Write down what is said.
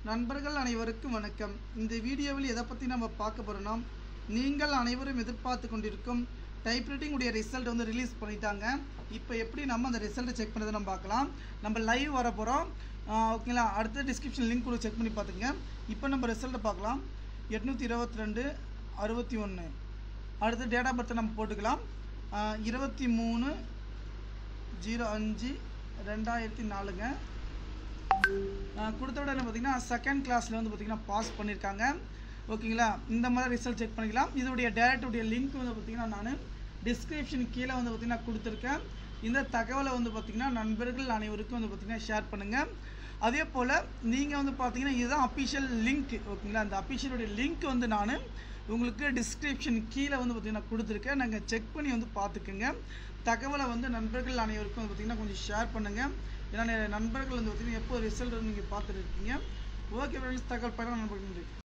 நண்பர்கள் அனைவருக்கும் வணக்கம். இந்த வீடியோவில் எதை பற்றி நம்ம பார்க்க போகிறோம்னா, நீங்கள் அனைவரும் எதிர்பார்த்து கொண்டிருக்கும் டைப்ரைட்டிங் உடைய ரிசல்ட் வந்து ரிலீஸ் பண்ணிட்டாங்க. இப்போ எப்படி நம்ம அந்த ரிசல்ட்டை செக் பண்ணுறதை நம்ம பார்க்கலாம். நம்ம லைவ் வர போகிறோம், ஓகேங்களா. அடுத்த டிஸ்கிரிப்ஷன் லிங்க் கூட செக் பண்ணி பார்த்துங்க. இப்போ நம்ம ரிசல்ட்டை பார்க்கலாம். 822/61. அடுத்து டேட் ஆஃப் பர்த்தை நம்ம போட்டுக்கலாம். 23/05/2004ங்க. கொடுத்த உடனே பார்த்தீங்கன்னா செகண்ட் கிளாஸில் வந்து பார்த்தீங்கன்னா பாஸ் பண்ணியிருக்காங்க, ஓகேங்களா. இந்த மாதிரி ரிசல்ட் செக் பண்ணிக்கலாம். இதோடைய டேரக்டுடைய லிங்க் வந்து பார்த்தீங்கன்னா நான் டிஸ்கிரிப்ஷன் கீழே வந்து பார்த்தீங்கன்னா கொடுத்துருக்கேன். இந்த தகவலை வந்து பார்த்திங்கன்னா நண்பர்கள் அனைவருக்கும் வந்து பார்த்திங்கன்னா ஷேர் பண்ணுங்கள். அதே போல் நீங்கள் வந்து பார்த்தீங்கன்னா இதுதான் அஃபிஷியல் லிங்க், ஓகேங்களா. அந்த அஃபிஷியலுடைய லிங்க் வந்து நான் உங்களுக்கு டிஸ்கிரிப்ஷன் கீழே வந்து பார்த்திங்கன்னா கொடுத்துருக்கேன். நாங்கள் செக் பண்ணி வந்து பார்த்துக்குங்க. தகவலை வந்து நண்பர்கள் அனைவருக்கும் வந்து பார்த்திங்கன்னா கொஞ்சம் ஷேர் பண்ணுங்கள். ஏன்னா நண்பர்கள் வந்து பார்த்திங்கன்னா எப்போ ரிசல்ட் வந்து நீங்கள் பார்த்துட்டு இருக்கீங்க. ஓகே ஃப்ரெண்ட்ஸ், தகவல் பண்ண நண்பர்கள் நன்றி.